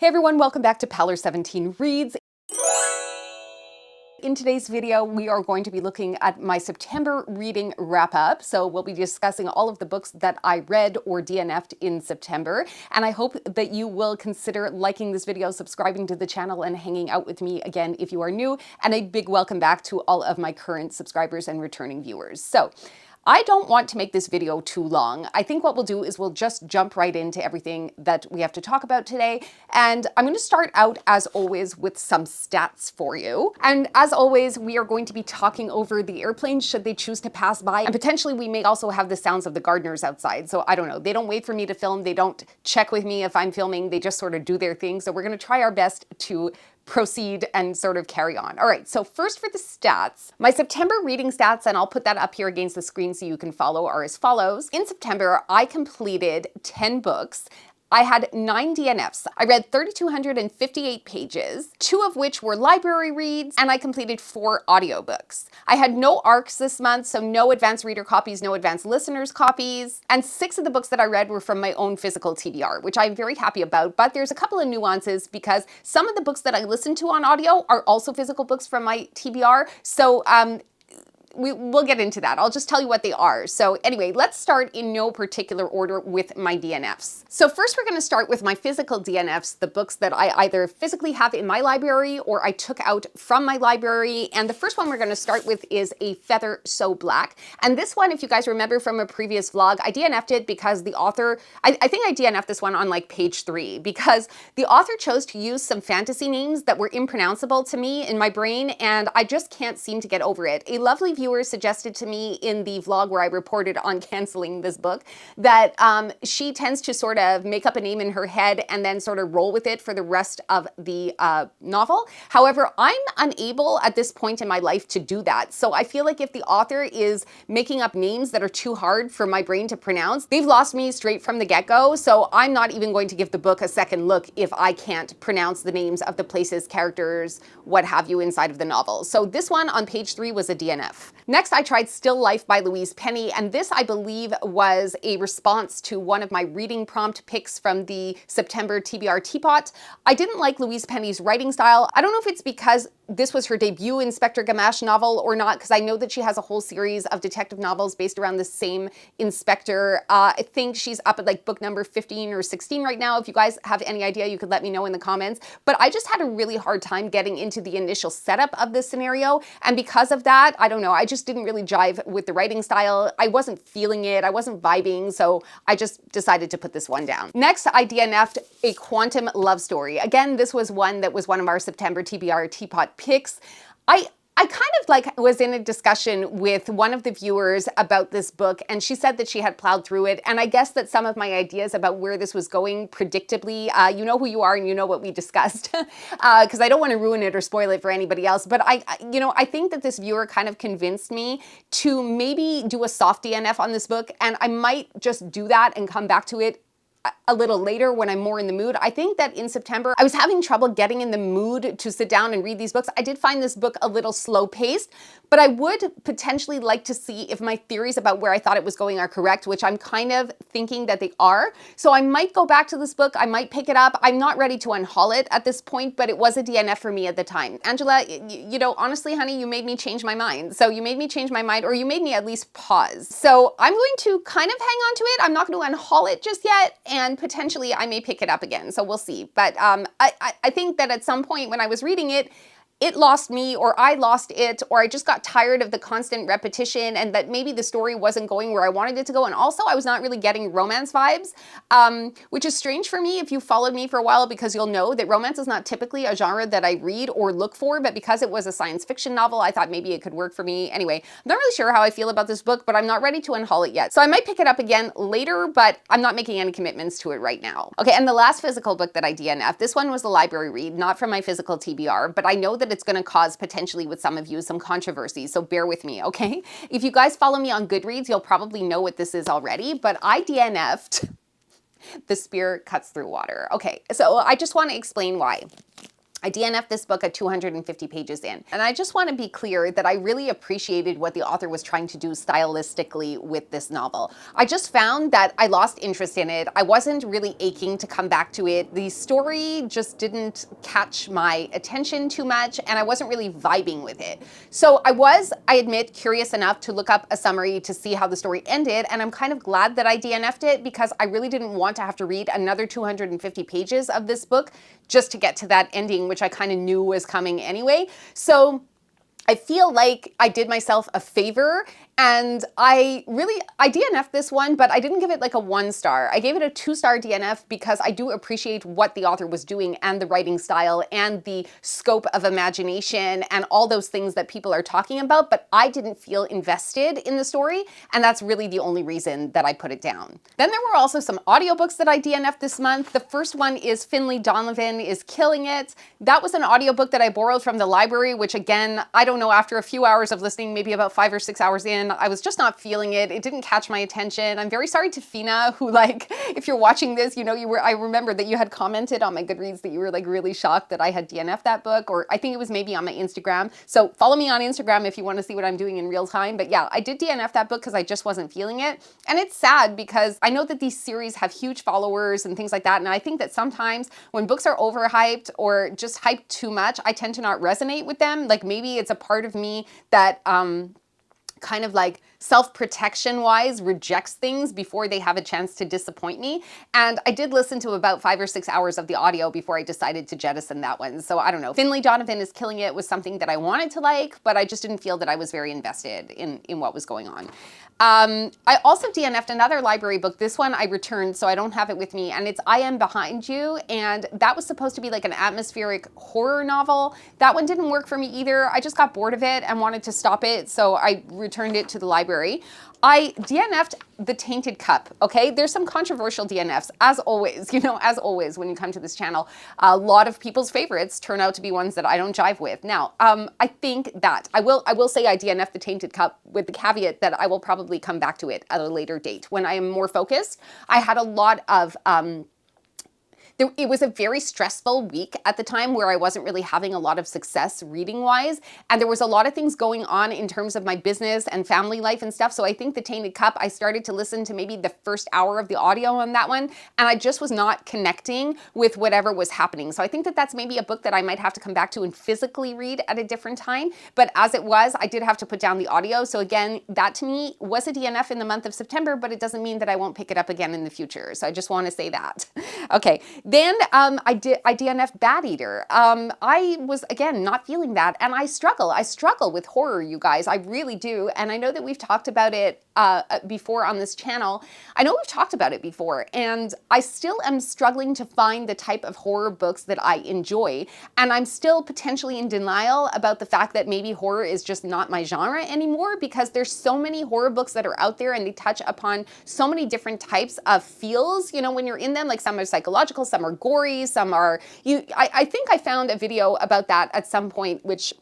Hey everyone, welcome back to Paler17 Reads. In today's video, we are going to be looking at my September reading wrap-up. So we'll be discussing all of the books that I read or DNF'd in September. And I hope that you will consider liking this video, subscribing to the channel, and hanging out with me again if you are new. And a big welcome back to all of my current subscribers and returning viewers. So I don't want to make this video too long. I think what we'll do is we'll just jump right into everything that we have to talk about today. And I'm going to start out, as always, with some stats for you. And as always, we are going to be talking over the airplanes should they choose to pass by. And potentially we may also have the sounds of the gardeners outside. So I don't know. They don't wait for me to film. They don't check with me if I'm filming. They just sort of do their thing. So we're going to try our best to proceed and sort of carry on. All right, so first for the stats, my September reading stats, and I'll put that up here against the screen so you can follow, are as follows. In September, I completed 10 books. I had 9 DNFs. I read 3,258 pages, 2 of which were library reads, and I completed 4 audiobooks. I had no ARCs this month, so no advanced reader copies, no advanced listeners copies, and 6 of the books that I read were from my own physical TBR, which I'm very happy about, but there's a couple of nuances because some of the books that I listened to on audio are also physical books from my TBR, so we'll get into that. I'll just tell you what they are. So anyway, let's start in no particular order with my DNFs. So first we're going to start with my physical DNFs, the books that I either physically have in my library or I took out from my library. And the first one we're going to start with is A Feather So Black. And this one, if you guys remember from a previous vlog, I DNF'd it because the author, I think I DNF'd this one on like page 3 because the author chose to use some fantasy names that were impronounceable to me in my brain, and I just can't seem to get over it. A lovely viewer suggested to me in the vlog where I reported on canceling this book that she tends to sort of make up a name in her head and then sort of roll with it for the rest of the novel. However, I'm unable at this point in my life to do that. So I feel like if the author is making up names that are too hard for my brain to pronounce, they've lost me straight from the get-go. So I'm not even going to give the book a second look if I can't pronounce the names of the places, characters, what have you inside of the novel. So this one on page 3 was a DNF. Next, I tried Still Life by Louise Penny, and this, I believe, was a response to one of my reading prompt picks from the September TBR Teapot. I didn't like Louise Penny's writing style. I don't know if it's because this was her debut Inspector Gamache novel or not, because I know that she has a whole series of detective novels based around the same inspector. I think she's up at like book number 15 or 16 right now. If you guys have any idea, you could let me know in the comments. But I just had a really hard time getting into the initial setup of this scenario. And because of that, I don't know, I just didn't really jive with the writing style. I wasn't feeling it. I wasn't vibing. So I just decided to put this one down. Next, I DNF'd A Quantum Love Story. Again, this was one that was one of our September TBR Teapot picks. I kind of like was in a discussion with one of the viewers about this book, and she said that she had plowed through it. And I guess that some of my ideas about where this was going predictably, you know who you are and you know what we discussed, because I don't want to ruin it or spoil it for anybody else. But I think that this viewer kind of convinced me to maybe do a soft DNF on this book, and I might just do that and come back to it a little later when I'm more in the mood. I think that in September, I was having trouble getting in the mood to sit down and read these books. I did find this book a little slow paced, but I would potentially like to see if my theories about where I thought it was going are correct, which I'm kind of thinking that they are. So I might go back to this book. I might pick it up. I'm not ready to unhaul it at this point, but it was a DNF for me at the time. Angela, you know, honestly, honey, you made me change my mind. So you made me change my mind, or you made me at least pause. So I'm going to kind of hang on to it. I'm not going to unhaul it just yet. And potentially I may pick it up again, so we'll see. But I think that at some point when I was reading it, it lost me, or I lost it, or I just got tired of the constant repetition and that maybe the story wasn't going where I wanted it to go. And also I was not really getting romance vibes, which is strange for me if you followed me for a while, because you'll know that romance is not typically a genre that I read or look for, but because it was a science fiction novel, I thought maybe it could work for me. Anyway, I'm not really sure how I feel about this book, but I'm not ready to unhaul it yet. So I might pick it up again later, but I'm not making any commitments to it right now. Okay, and the last physical book that I DNF'd, this one was the library read, not from my physical TBR, but I know that it's going to cause potentially with some of you some controversy, so bear with me, okay? If you guys follow me on Goodreads, you'll probably know what this is already, but I DNF'd The Spear Cuts Through Water. Okay, so I just want to explain why. I DNF'd this book at 250 pages in. And I just want to be clear that I really appreciated what the author was trying to do stylistically with this novel. I just found that I lost interest in it. I wasn't really aching to come back to it. The story just didn't catch my attention too much, and I wasn't really vibing with it. So I admit, curious enough to look up a summary to see how the story ended, and I'm kind of glad that I DNF'd it because I really didn't want to have to read another 250 pages of this book just to get to that ending, which I kind of knew was coming anyway. So I feel like I did myself a favor, and I DNF'd this one, but I didn't give it like a 1 star. I gave it a 2-star DNF because I do appreciate what the author was doing and the writing style and the scope of imagination and all those things that people are talking about, but I didn't feel invested in the story, and that's really the only reason that I put it down. Then there were also some audiobooks that I DNF'd this month. The first one is Finlay Donovan is Killing It. That was an audiobook that I borrowed from the library, which again, I don't know, after a few hours of listening, maybe about 5 or 6 hours in, I was just not feeling it. It didn't catch my attention. I'm very sorry to Fina, who, like, if you're watching this, you know, I remember that you had commented on my Goodreads that you were like really shocked that I had DNF'd that book, or I think it was maybe on my Instagram. So follow me on Instagram if you want to see what I'm doing in real time. But yeah, I did DNF that book because I just wasn't feeling it. And it's sad because I know that these series have huge followers and things like that. And I think that sometimes when books are overhyped or just hyped too much, I tend to not resonate with them. Like maybe it's a part of me that kind of like self-protection wise rejects things before they have a chance to disappoint me. And I did listen to about 5 or 6 hours of the audio before I decided to jettison that one. So I don't know. Finlay Donovan is Killing It was something that I wanted to like, but I just didn't feel that I was very invested in what was going on. I also DNF'd another library book. This one I returned, so I don't have it with me, and it's I Am Behind You, and that was supposed to be like an atmospheric horror novel. That one didn't work for me either. I just got bored of it and wanted to stop it, so I returned it to the library. I DNF'd The Tainted Cup, okay? There's some controversial DNFs, as always, you know, as always when you come to this channel. A lot of people's favorites turn out to be ones that I don't jive with. Now, I think that I will say I DNF'd The Tainted Cup with the caveat that I will probably come back to it at a later date when I am more focused. I had a lot of it was a very stressful week at the time where I wasn't really having a lot of success reading-wise, and there was a lot of things going on in terms of my business and family life and stuff. So I think The Tainted Cup, I started to listen to maybe the first hour of the audio on that one, and I just was not connecting with whatever was happening. So I think that that's maybe a book that I might have to come back to and physically read at a different time. But as it was, I did have to put down the audio. So again, that to me was a DNF in the month of September, but it doesn't mean that I won't pick it up again in the future. So I just want to say that. Okay. Then I DNF'd Bad Eater. I was, again, not feeling that, and I struggle with horror, you guys. I really do, and I know that we've talked about it before on this channel. I know we've talked about it before, and I still am struggling to find the type of horror books that I enjoy, and I'm still potentially in denial about the fact that maybe horror is just not my genre anymore, because there's so many horror books that are out there, and they touch upon so many different types of feels, you know, when you're in them. Like some are psychological, some are gory, some are, I think I found a video about that at some point, which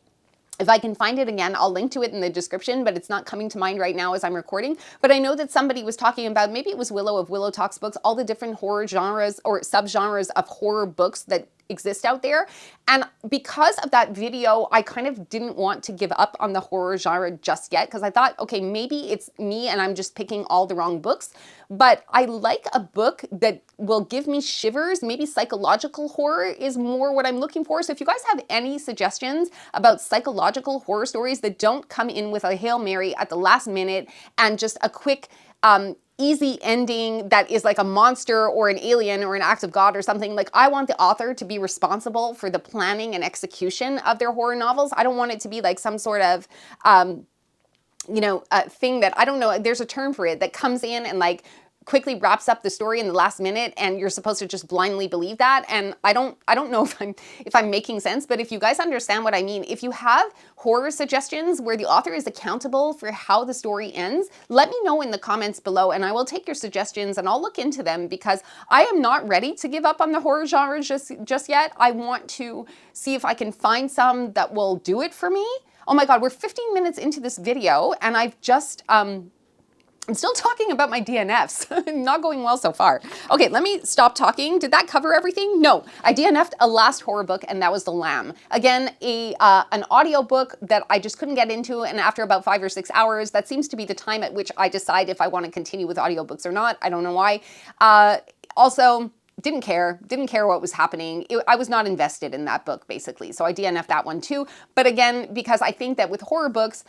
if I can find it again, I'll link to it in the description, but it's not coming to mind right now as I'm recording. But I know that somebody was talking about, maybe it was Willow of Willow Talks Books, all the different horror genres or subgenres of horror books that exist out there. And because of that video, I kind of didn't want to give up on the horror genre just yet, because I thought, okay, maybe it's me and I'm just picking all the wrong books. But I like a book that will give me shivers. Maybe psychological horror is more what I'm looking for. So if you guys have any suggestions about psychological horror stories that don't come in with a Hail Mary at the last minute and just a quick, easy ending that is like a monster or an alien or an act of God or something, like I want the author to be responsible for the planning and execution of their horror novels. I don't want it to be like some sort of, you know, thing that, I don't know, there's a term for it, that comes in and like quickly wraps up the story in the last minute and you're supposed to just blindly believe that. And I don't know if I'm making sense, but if you guys understand what I mean, if you have horror suggestions where the author is accountable for how the story ends, let me know in the comments below and I will take your suggestions and I'll look into them, because I am not ready to give up on the horror genre just yet. I want to see if I can find some that will do it for me. Oh my God, we're 15 minutes into this video and I've just I'm still talking about my DNFs. Not going well so far. Okay, let me stop talking. Did that cover everything? No. I DNF'd a last horror book, and that was The Lamb. Again, an audio book that I just couldn't get into, and after about 5 or 6 hours, that seems to be the time at which I decide if I want to continue with audiobooks or not. I don't know why. Also, didn't care what was happening. I was not invested in that book, basically. So I DNF'd that one too. But again, because I think that with horror books,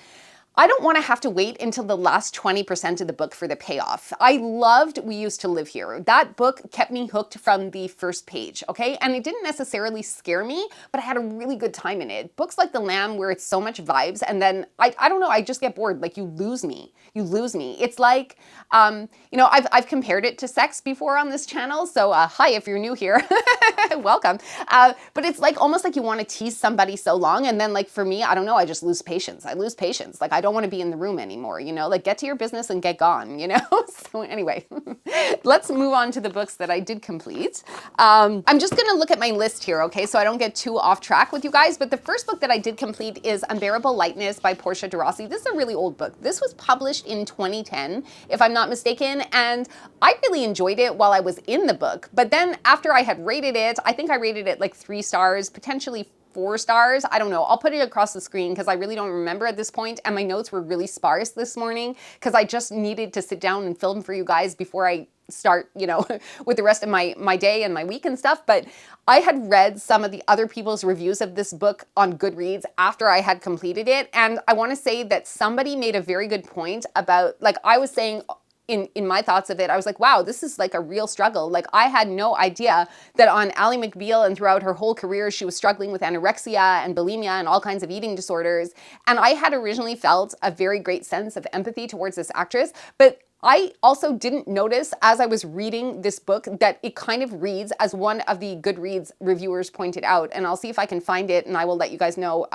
I don't want to have to wait until the last 20% of the book for the payoff. I loved We Used to Live Here. That book kept me hooked from the first page, okay? And it didn't necessarily scare me, but I had a really good time in it. Books like The Lamb, where it's so much vibes, and then, I don't know, I just get bored. Like, you lose me. You lose me. It's like, you know, I've compared it to sex before on this channel, so hi if you're new here. Welcome. But it's like almost like you want to tease somebody so long, and then like for me, I don't know, I just lose patience. I lose patience. Like, I don't want to be in the room anymore, you know, like get to your business and get gone, you know? So anyway, let's move on to the books that I did complete. I'm just going to look at my list here, okay? So I don't get too off track with you guys, but the first book that I did complete is Unbearable Lightness by Portia de Rossi. This is a really old book. This was published in 2010, if I'm not mistaken, and I really enjoyed it while I was in the book. But then after I had rated it, I think I rated it like 3 stars, potentially 4 stars. I don't know. I'll put it across the screen because I really don't remember at this point, and my notes were really sparse this morning because I just needed to sit down and film for you guys before I start, you know, with the rest of my day and my week and stuff. But I had read some of the other people's reviews of this book on Goodreads after I had completed it, and I want to say that somebody made a very good point about, like I was saying, in my thoughts of it, I was like, wow, this is like a real struggle. Like, I had no idea that on Ally McBeal and throughout her whole career, she was struggling with anorexia and bulimia and all kinds of eating disorders. And I had originally felt a very great sense of empathy towards this actress, but I also didn't notice as I was reading this book that it kind of reads, as one of the Goodreads reviewers pointed out, and I'll see if I can find it and I will let you guys know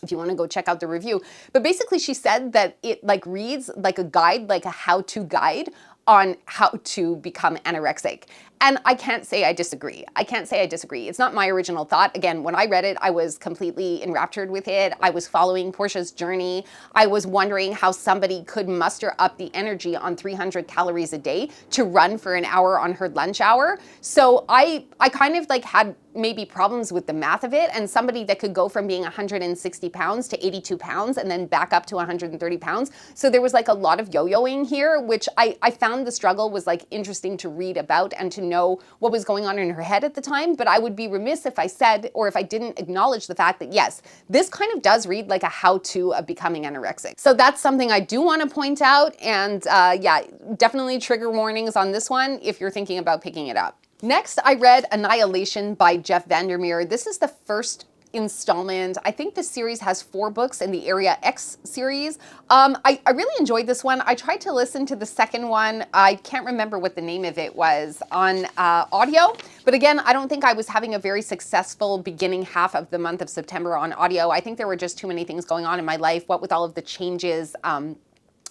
if you want to go check out the review. But basically she said that it like reads like a guide, like a how-to guide on how to become anorexic. And I can't say I disagree. I can't say I disagree. It's not my original thought. Again, when I read it, I was completely enraptured with it. I was following Portia's journey. I was wondering how somebody could muster up the energy on 300 calories a day to run for an hour on her lunch hour. So I kind of like had maybe problems with the math of it, and somebody that could go from being 160 pounds to 82 pounds and then back up to 130 pounds. So there was like a lot of yo-yoing here, which I found the struggle was like interesting to read about and to know what was going on in her head at the time. But I would be remiss if I said, or if I didn't acknowledge the fact that yes, this kind of does read like a how-to of becoming anorexic. So that's something I do want to point out. And yeah, definitely trigger warnings on this one if you're thinking about picking it up. Next, I read Annihilation by Jeff Vandermeer. This is the first installment. I think this series has 4 books in the Area X series. I really enjoyed this one. I tried to listen to the second one. I can't remember what the name of it was on audio. But again, I don't think I was having a very successful beginning half of the month of September on audio. I think there were just too many things going on in my life, what with all of the changes,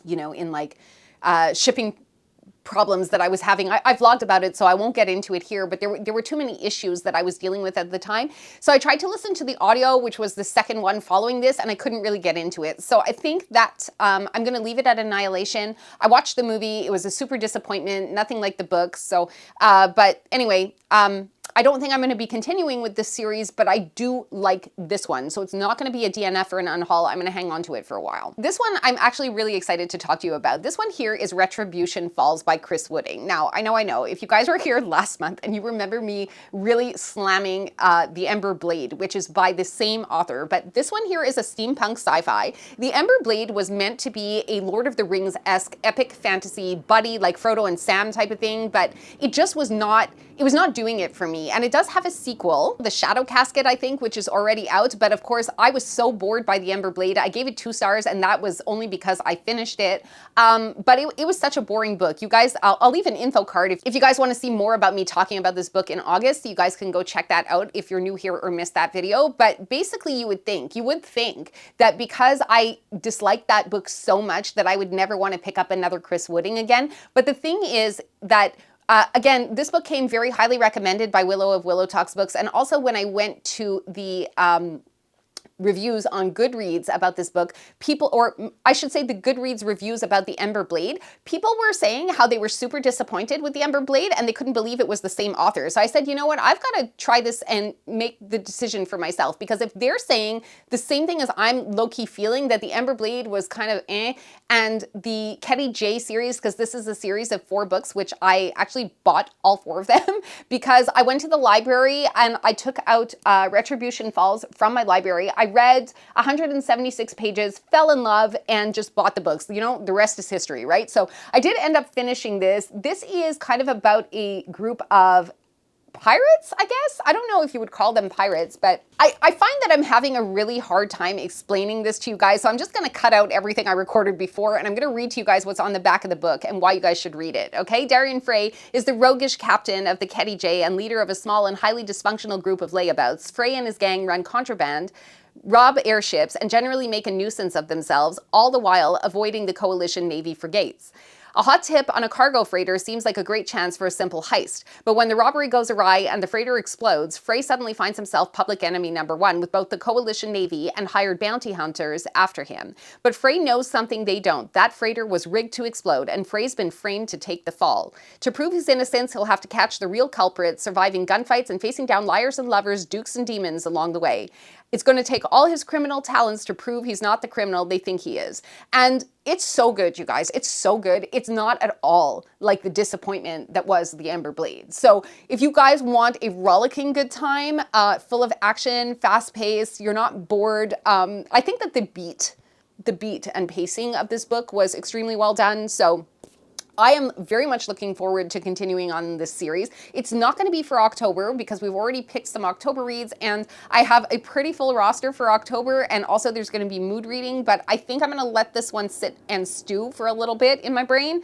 you know, in like shipping problems that I was having. I vlogged about it, so I won't get into it here, but there were too many issues that I was dealing with at the time. So I tried to listen to the audio, which was the second one following this, and I couldn't really get into it. So I think that I'm going to leave it at Annihilation. I watched the movie. It was a super disappointment, nothing like the book. So, but anyway, I don't think I'm going to be continuing with this series, but I do like this one. So it's not going to be a DNF or an unhaul. I'm going to hang on to it for a while. This one I'm actually really excited to talk to you about. This one here is Retribution Falls by Chris Wooding. Now, I know, if you guys were here last month and you remember me really slamming The Ember Blade, which is by the same author, but this one here is a steampunk sci-fi. The Ember Blade was meant to be a Lord of the Rings-esque epic fantasy buddy, like Frodo and Sam type of thing, but it just was not, it was not doing it for me. And it does have a sequel, The Shadow Casket, I think, which is already out. But of course, I was so bored by The Ember Blade. I gave it 2 stars, and that was only because I finished it. But it was such a boring book. You guys, I'll leave an info card. If you guys want to see more about me talking about this book in August, you guys can go check that out if you're new here or missed that video. But basically, you would think that because I disliked that book so much that I would never want to pick up another Chris Wooding again. But the thing is that again, this book came very highly recommended by Willow of Willow Talks Books. And also when I went to the reviews on Goodreads about this book, people, or I should say the Goodreads reviews about the Ember Blade, people were saying how they were super disappointed with the Ember Blade and they couldn't believe it was the same author. So I said, you know what, I've got to try this and make the decision for myself, because if they're saying the same thing as I'm low-key feeling, that the Ember Blade was kind of and the Ketty J series, because this is a series of 4 books, which I actually bought all 4 of them because I went to the library and I took out Retribution Falls from my library. I read 176 pages, fell in love, and just bought the books. You know, the rest is history, right? So I did end up finishing this. This is kind of about a group of pirates, I guess. I don't know if you would call them pirates, but I find that I'm having a really hard time explaining this to you guys. So I'm just going to cut out everything I recorded before and I'm going to read to you guys what's on the back of the book and why you guys should read it. Okay. Darian Frey is the roguish captain of the Ketty J and leader of a small and highly dysfunctional group of layabouts. Frey and his gang run contraband, rob airships, and generally make a nuisance of themselves, all the while avoiding the coalition Navy frigates. A hot tip on a cargo freighter seems like a great chance for a simple heist, but when the robbery goes awry and the freighter explodes, Frey suddenly finds himself public enemy #1 with both the coalition Navy and hired bounty hunters after him. But Frey knows something they don't. That freighter was rigged to explode, and Frey's been framed to take the fall. To prove his innocence, he'll have to catch the real culprit, surviving gunfights and facing down liars and lovers, dukes and demons along the way. It's going to take all his criminal talents to prove he's not the criminal they think he is. And it's so good, you guys. It's so good. It's not at all like the disappointment that was the Ember Blade. So if you guys want a rollicking good time, full of action, fast pace, you're not bored. I think that the beat and pacing of this book was extremely well done. So I am very much looking forward to continuing on this series. It's not going to be for October because we've already picked some October reads and I have a pretty full roster for October, and also there's going to be mood reading, but I think I'm going to let this one sit and stew for a little bit in my brain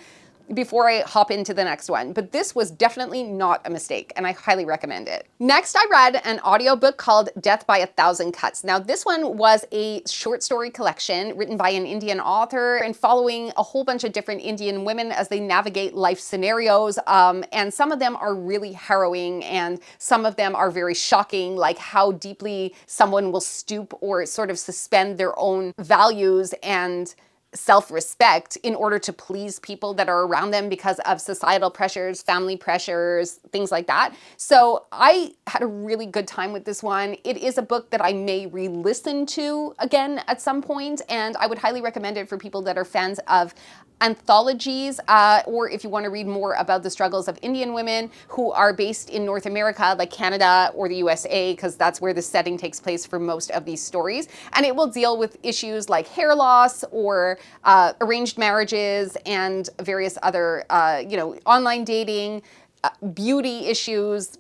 before I hop into the next one. But this was definitely not a mistake and I highly recommend it. Next, I read an audiobook called Death by a Thousand Cuts. Now this one was a short story collection written by an Indian author and following a whole bunch of different Indian women as they navigate life scenarios. And some of them are really harrowing and some of them are very shocking, like how deeply someone will stoop or sort of suspend their own values and self-respect in order to please people that are around them because of societal pressures, family pressures, things like that. So I had a really good time with this one. It is a book that I may re-listen to again at some point, and I would highly recommend it for people that are fans of anthologies, or if you want to read more about the struggles of Indian women who are based in North America, like Canada or the USA, because that's where the setting takes place for most of these stories. And it will deal with issues like hair loss or arranged marriages and various other, online dating, beauty issues,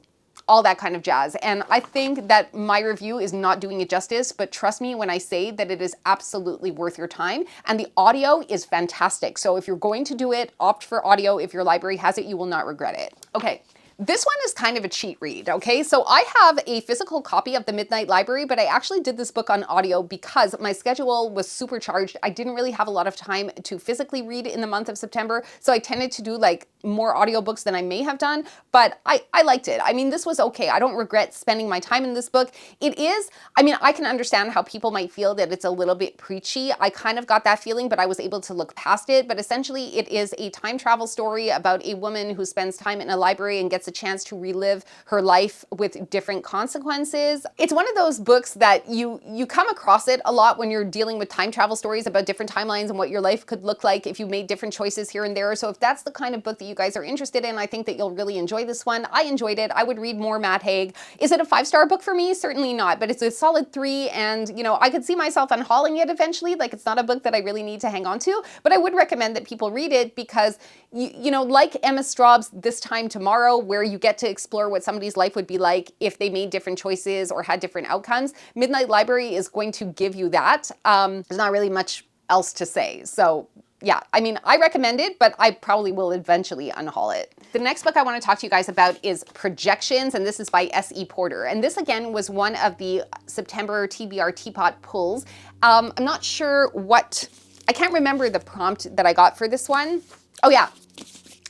all that kind of jazz. And I think that my review is not doing it justice, but trust me when I say that it is absolutely worth your time. And the audio is fantastic. So if you're going to do it, opt for audio. If your library has it, you will not regret it. Okay. This one is kind of a cheat read, okay? So I have a physical copy of The Midnight Library, but I actually did this book on audio because my schedule was supercharged. I didn't really have a lot of time to physically read in the month of September, so I tended to do like more audiobooks than I may have done, but I liked it. I mean, this was okay. I don't regret spending my time in this book. It is, I mean, I can understand how people might feel that it's a little bit preachy. I kind of got that feeling, but I was able to look past it. But essentially, it is a time travel story about a woman who spends time in a library and gets a chance to relive her life with different consequences. It's one of those books that you come across it a lot when you're dealing with time travel stories about different timelines and what your life could look like if you made different choices here and there. So if that's the kind of book that you guys are interested in, I think that you'll really enjoy this one. I enjoyed it. I would read more Matt Haig. Is it a 5-star book for me? Certainly not, but it's a solid 3, and I could see myself unhauling it eventually. Like, it's not a book that I really need to hang on to, but I would recommend that people read it because like Emma Straub's This Time Tomorrow, where you get to explore what somebody's life would be like if they made different choices or had different outcomes. Midnight Library is going to give you that. There's not really much else to say. So yeah, I mean, I recommend it, but I probably will eventually unhaul it. The next book I want to talk to you guys about is Projections, and this is by S.E. Porter. And this, again, was one of the September TBR Teapot pulls. I'm not sure I can't remember the prompt that I got for this one. Oh yeah,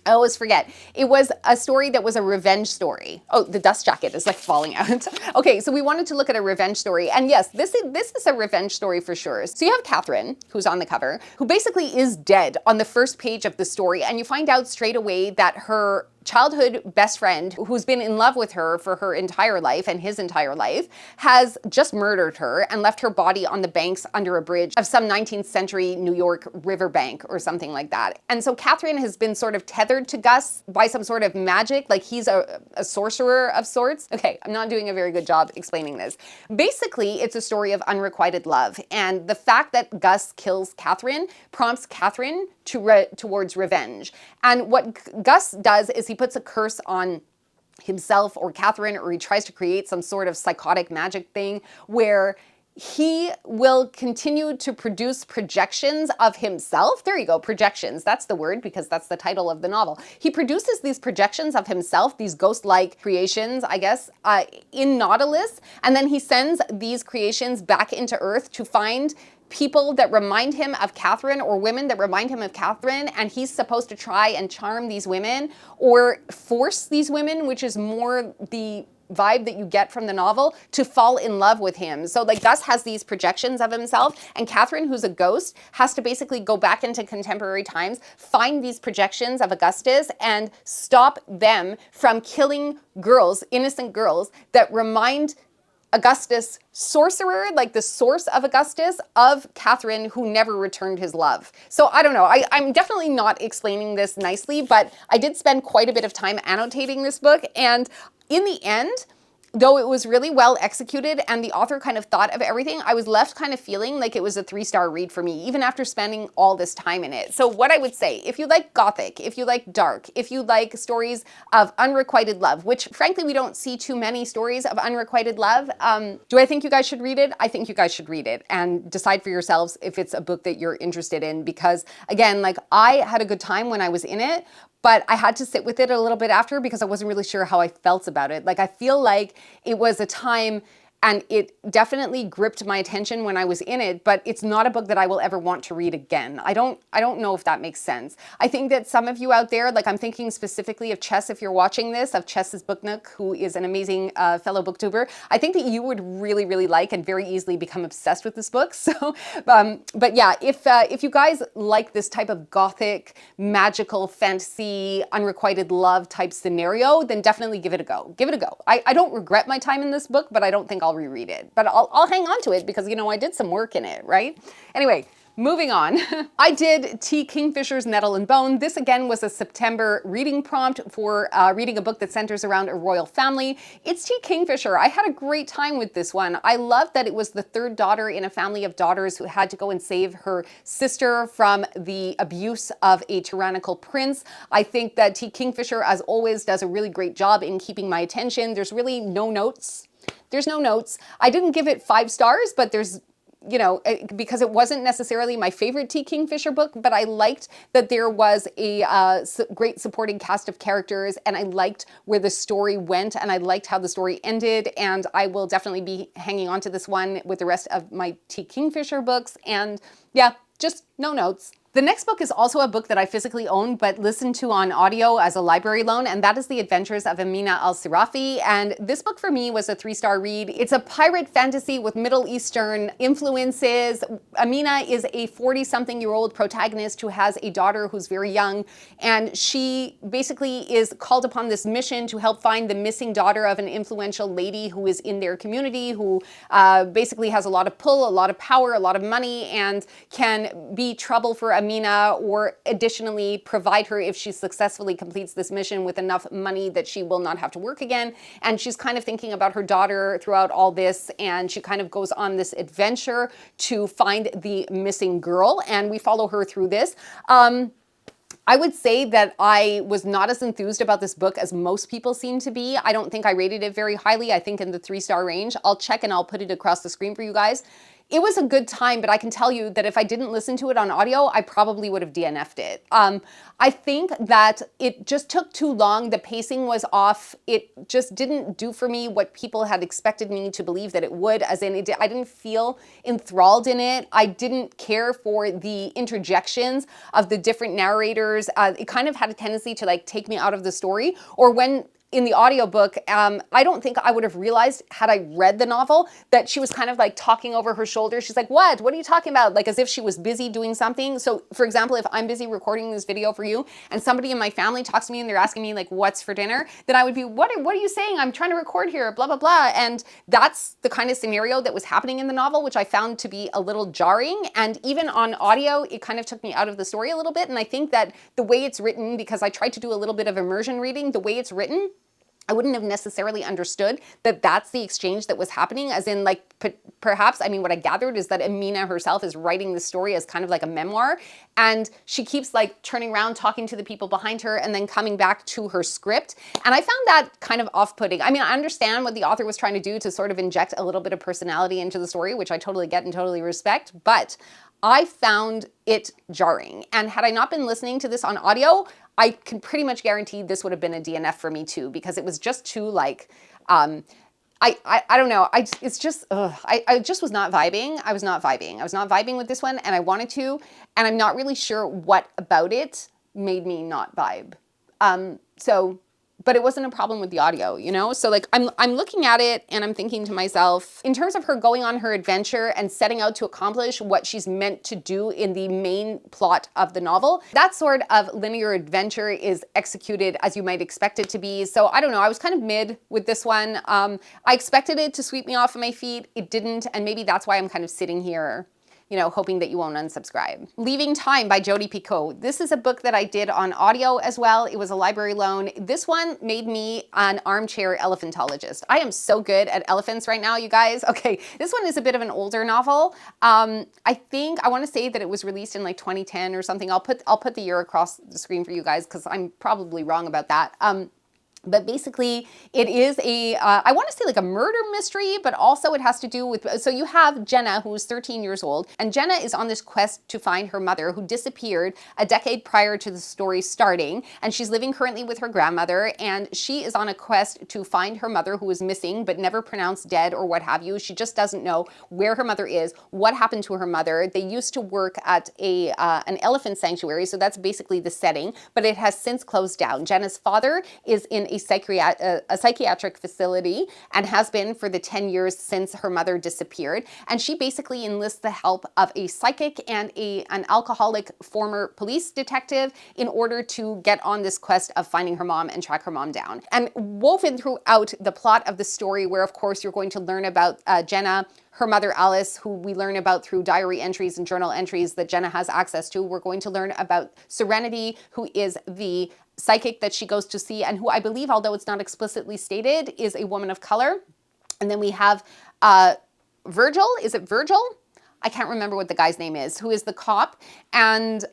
I always forget. It was a story that was a revenge story. Oh, the dust jacket is like falling out. Okay, so we wanted to look at a revenge story. And yes, this is a revenge story for sure. So you have Catherine, who's on the cover, who basically is dead on the first page of the story. And you find out straight away that her childhood best friend, who's been in love with her for her entire life and his entire life, has just murdered her and left her body on the banks under a bridge of some 19th century New York riverbank or something like that. And so Catherine has been sort of tethered to Gus by some sort of magic, like he's a sorcerer of sorts. Okay, I'm not doing a very good job explaining this. Basically, it's a story of unrequited love. And the fact that Gus kills Catherine prompts Catherine towards revenge. And what Gus does is he puts a curse on himself or Catherine, or he tries to create some sort of psychotic magic thing where he will continue to produce projections of himself. There you go, projections. That's the word, because that's the title of the novel. He produces these projections of himself, these ghost-like creations, I guess, in Nautilus, and then he sends these creations back into Earth to find people that remind him of Catherine, or women that remind him of Catherine, and he's supposed to try and charm these women or force these women, which is more the vibe that you get from the novel, to fall in love with him. So like Gus has these projections of himself, and Catherine, who's a ghost, has to basically go back into contemporary times, find these projections of Augustus and stop them from killing girls, innocent girls, that remind Augustus, sorcerer, like the source of Augustus, of Catherine, who never returned his love. So I don't know, I'm definitely not explaining this nicely, but I did spend quite a bit of time annotating this book, and in the end, though it was really well executed and the author kind of thought of everything, I was left kind of feeling like it was a 3-star read for me, even after spending all this time in it. So what I would say, if you like gothic, if you like dark, if you like stories of unrequited love, which frankly we don't see too many stories of unrequited love, do I think you guys should read it? I think you guys should read it and decide for yourselves if it's a book that you're interested in, because again, like I had a good time when I was in it, but I had to sit with it a little bit after because I wasn't really sure how I felt about it. Like I feel like it was a time, and it definitely gripped my attention when I was in it, but it's not a book that I will ever want to read again. I don't know if that makes sense. I think that some of you out there, like I'm thinking specifically of Chess, if you're watching this, of Chess's Book Nook, who is an amazing fellow booktuber. I think that you would really, really like and very easily become obsessed with this book. So, but yeah, if you guys like this type of gothic, magical, fantasy, unrequited love type scenario, then definitely give it a go. Give it a go. I don't regret my time in this book, but I don't think I'll reread it, but I'll hang on to it because, you know, I did some work in it, right? Anyway, moving on. I did T. Kingfisher's Nettle Bone. This again was a September reading prompt for reading a book that centers around a royal family. It's T. Kingfisher. I had a great time with this one. I loved that it was the third daughter in a family of daughters who had to go and save her sister from the abuse of a tyrannical prince. I think that T. Kingfisher, as always, does a really great job in keeping my attention. There's really no notes. There's no notes. I didn't give it 5 stars, but there's, you know, because it wasn't necessarily my favorite T. Kingfisher book, but I liked that there was a great supporting cast of characters, and I liked where the story went, and I liked how the story ended, and I will definitely be hanging on to this one with the rest of my T. Kingfisher books, and yeah, just no notes. The next book is also a book that I physically own but listened to on audio as a library loan, and that is The Adventures of Amina Al-Sirafi. And this book for me was a 3-star read. It's a pirate fantasy with Middle Eastern influences. Amina is a 40-something-year-old protagonist who has a daughter who's very young, and she basically is called upon this mission to help find the missing daughter of an influential lady who is in their community, who basically has a lot of pull, a lot of power, a lot of money, and can be trouble for Amina, or additionally provide her, if she successfully completes this mission, with enough money that she will not have to work again. And she's kind of thinking about her daughter throughout all this, and she kind of goes on this adventure to find the missing girl, and we follow her through this. I would say that I was not as enthused about this book as most people seem to be. I don't think I rated it very highly. I think in the 3-star range. I'll check and I'll put it across the screen for you guys. it was a good time, but I can tell you that if I didn't listen to it on audio, I probably would have DNF'd it. I think that it just took too long. The pacing was off. It just didn't do for me what people had expected me to believe that it would, as in I didn't feel enthralled in it. I didn't care for the interjections of the different narrators. It kind of had a tendency to like take me out of the story, or when in the audiobook, I don't think I would have realized had I read the novel that she was kind of like talking over her shoulder. She's like, what are you talking about? Like as if she was busy doing something. So for example, if I'm busy recording this video for you and somebody in my family talks to me and they're asking me like, what's for dinner? Then I would be, what are you saying? I'm trying to record here, blah, blah, blah. And that's the kind of scenario that was happening in the novel, which I found to be a little jarring. And even on audio, it kind of took me out of the story a little bit. And I think that the way it's written, because I tried to do a little bit of immersion reading, the way it's written, I wouldn't have necessarily understood that that's the exchange that was happening, as in like perhaps, I mean, what I gathered is that Amina herself is writing the story as kind of like a memoir, and she keeps like turning around, talking to the people behind her and then coming back to her script. And I found that kind of off-putting. I mean, I understand what the author was trying to do to sort of inject a little bit of personality into the story, which I totally get and totally respect, but I found it jarring. And had I not been listening to this on audio, I can pretty much guarantee this would have been a DNF for me too, because it was just too like, I don't know. I just was not vibing. I was not vibing with this one, and I wanted to, and I'm not really sure what about it made me not vibe. But it wasn't a problem with the audio, you know? So like I'm looking at it and I'm thinking to myself, in terms of her going on her adventure and setting out to accomplish what she's meant to do in the main plot of the novel, that sort of linear adventure is executed as you might expect it to be. So I don't know, I was kind of mid with this one. I expected it to sweep me off of my feet. It didn't, and maybe that's why I'm kind of sitting here, you know, hoping that you won't unsubscribe. Leaving Time by Jodi Picoult. This is a book that I did on audio as well. It was a library loan. This one made me an armchair elephantologist. I am so good at elephants right now, you guys. Okay, this one is a bit of an older novel. I think, I want to say that it was released in like 2010 or something. I'll put the year across the screen for you guys because I'm probably wrong about that. But basically, it is a, I want to say like a murder mystery, but also it has to do with, so you have Jenna, who is 13 years old, and Jenna is on this quest to find her mother, who disappeared a decade prior to the story starting, and she's living currently with her grandmother, and she is on a quest to find her mother, who is missing, but never pronounced dead or what have you. She just doesn't know where her mother is, what happened to her mother. They used to work at an elephant sanctuary, so that's basically the setting, but it has since closed down. Jenna's father is in a psychiatric facility and has been for the 10 years since her mother disappeared. And she basically enlists the help of a psychic and an alcoholic former police detective in order to get on this quest of finding her mom and track her mom down. And woven throughout the plot of the story, where of course you're going to learn about Jenna, her mother Alice, who we learn about through diary entries and journal entries that Jenna has access to. We're going to learn about Serenity, who is the psychic that she goes to see, and who I believe, although it's not explicitly stated, is a woman of color. And then we have Virgil. Is it Virgil? I can't remember what the guy's name is, who is the cop, and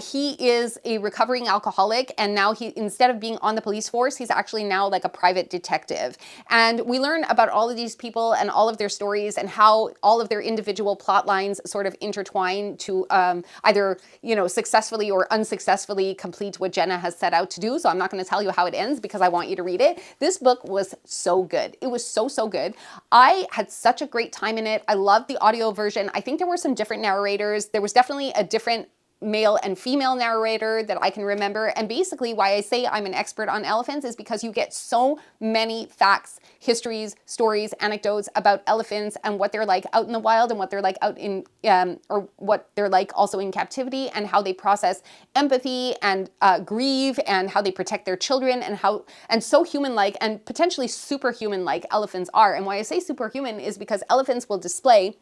he is a recovering alcoholic, and now he, instead of being on the police force, he's actually now like a private detective. And we learn about all of these people and all of their stories and how all of their individual plot lines sort of intertwine to either, you know, successfully or unsuccessfully complete what Jenna has set out to do. So I'm not going to tell you how it ends because I want you to read it. This book was so good. It was so, so good. I had such a great time in it. I loved the audio version. I think there were some different narrators. There was definitely a different male and female narrator that I can remember. And basically why I say I'm an expert on elephants is because you get so many facts, histories, stories, anecdotes about elephants and what they're like out in the wild and what they're like out in, or what they're like also in captivity, and how they process empathy and grieve, and how they protect their children, and so human-like and potentially superhuman-like elephants are. And why I say superhuman is because elephants will display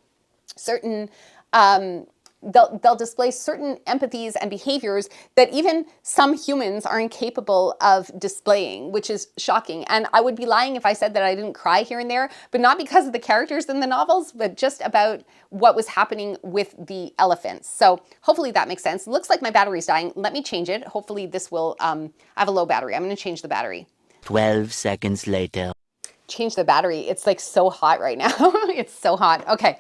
certain, they'll display certain empathies and behaviors that even some humans are incapable of displaying, which is shocking. And I would be lying if I said that I didn't cry here and there, but not because of the characters in the novels, but just about what was happening with the elephants. So hopefully that makes sense. It looks like my battery's dying. Let me change it. Hopefully this will, I have a low battery. I'm going to change the battery. 12 seconds later. Change the battery. It's like so hot right now. It's so hot. Okay.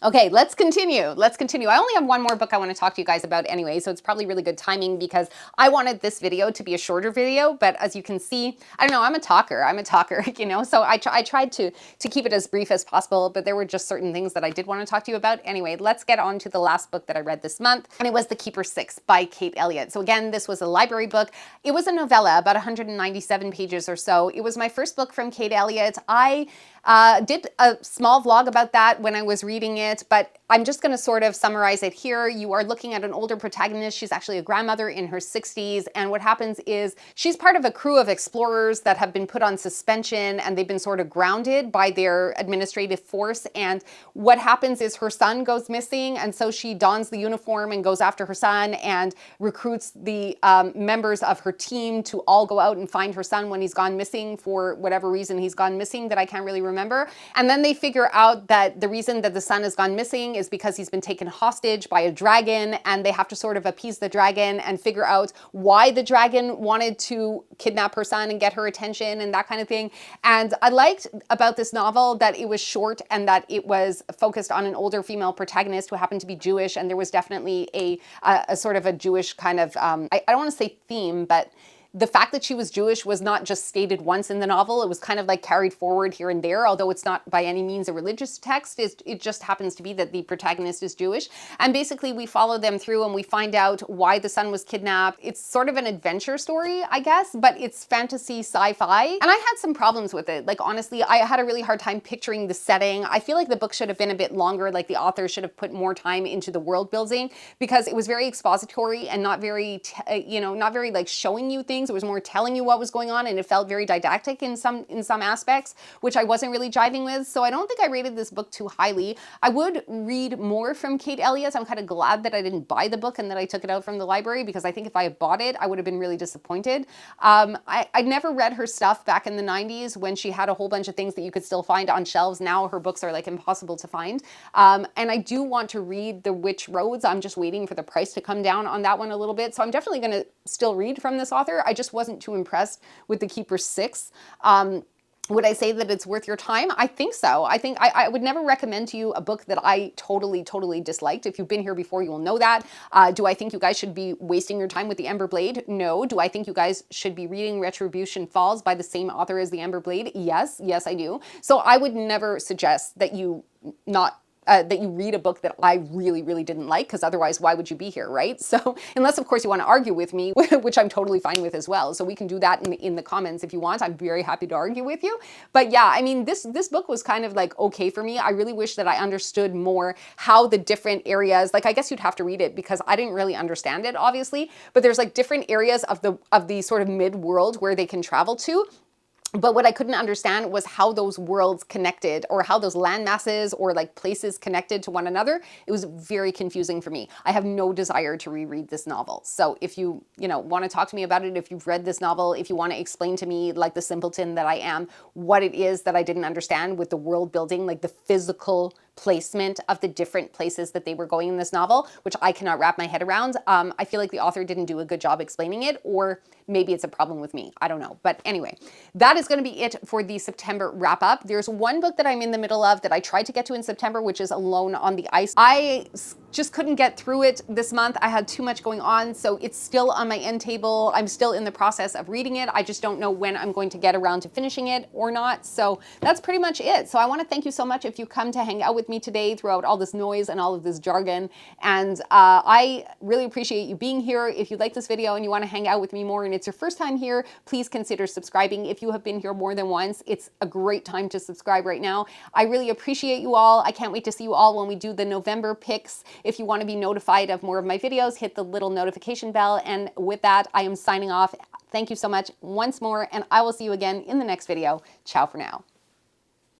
Okay, let's continue. Let's continue. I only have one more book I want to talk to you guys about anyway, so it's probably really good timing because I wanted this video to be a shorter video, but as you can see, I don't know, I'm a talker, you know, so I tried to keep it as brief as possible, but there were just certain things that I did want to talk to you about. Anyway, let's get on to the last book that I read this month, and it was The Keeper 6 by Kate Elliott. So again, this was a library book. It was a novella, about 197 pages or so. It was my first book from Kate Elliott. I did a small vlog about that when I was reading it, but I'm just going to sort of summarize it here. You are looking at an older protagonist. She's actually a grandmother in her 60s, and what happens is she's part of a crew of explorers that have been put on suspension, and they've been sort of grounded by their administrative force, and what happens is her son goes missing, and so she dons the uniform and goes after her son and recruits the members of her team to all go out and find her son when he's gone missing for whatever reason he's gone missing that I can't really remember. And then they figure out that the reason that the son has gone missing is because he's been taken hostage by a dragon, and they have to sort of appease the dragon and figure out why the dragon wanted to kidnap her son and get her attention and that kind of thing. And I liked about this novel that it was short and that it was focused on an older female protagonist who happened to be Jewish, and there was definitely a sort of a Jewish kind of, I don't want to say theme, but the fact that she was Jewish was not just stated once in the novel. It was kind of like carried forward here and there, although it's not by any means a religious text. It just happens to be that the protagonist is Jewish. And basically we follow them through and we find out why the son was kidnapped. It's sort of an adventure story, I guess, but it's fantasy sci-fi. And I had some problems with it. Like, honestly, I had a really hard time picturing the setting. I feel like the book should have been a bit longer. Like, the author should have put more time into the world building, because it was very expository and not very, not very like showing you things. It was more telling you what was going on, and it felt very didactic in some aspects, which I wasn't really jiving with. So I don't think I rated this book too highly. I would read more from Kate Elliott. I'm kind of glad that I didn't buy the book and that I took it out from the library, because I think if I had bought it, I would have been really disappointed. I never read her stuff back in the 90s when she had a whole bunch of things that you could still find on shelves. Now her books are like impossible to find. And I do want to read The Witch Roads. I'm just waiting for the price to come down on that one a little bit. So I'm definitely going to still read from this author. I just wasn't too impressed with The Keeper 6. Would I say that it's worth your time? I think so. I think I would never recommend to you a book that I totally disliked. If you've been here before, you will know that. Do I think you guys should be wasting your time with The Ember Blade? No. Do I think you guys should be reading Retribution Falls by the same author as The Ember Blade? Yes. Yes, I do. So I would never suggest that you that you read a book that I really didn't like, because otherwise why would you be here, right? So unless of course you want to argue with me, which I'm totally fine with as well. So we can do that in the comments if you want. I'm very happy to argue with you. But yeah, I mean, this book was kind of like okay for me. I really wish that I understood more how the different areas, like I guess you'd have to read it because I didn't really understand it obviously, but there's like different areas of the sort of mid-world where they can travel to. But what I couldn't understand was how those worlds connected, or how those land masses or like places connected to one another. It was very confusing for me. I have no desire to reread this novel. So if you want to talk to me about it, if you've read this novel, if you want to explain to me, like the simpleton that I am, what it is that I didn't understand with the world building, like the physical placement of the different places that they were going in this novel, which I cannot wrap my head around. I feel like the author didn't do a good job explaining it, or maybe it's a problem with me. I don't know. But anyway, that is going to be it for the September wrap up. There's one book that I'm in the middle of that I tried to get to in September, which is Alone on the Ice. I just couldn't get through it this month. I had too much going on, so it's still on my end table. I'm still in the process of reading it. I just don't know when I'm going to get around to finishing it or not. So that's pretty much it. So I want to thank you so much if you come to hang out with me today throughout all this noise and all of this jargon. And I really appreciate you being here. If you like this video and you want to hang out with me more and it's your first time here, please consider subscribing. If you have been here more than once, it's a great time to subscribe right now. I really appreciate you all. I can't wait to see you all when we do the November picks. If you want to be notified of more of my videos, hit the little notification bell. And with that, I am signing off. Thank you so much once more, and I will see you again in the next video. Ciao for now.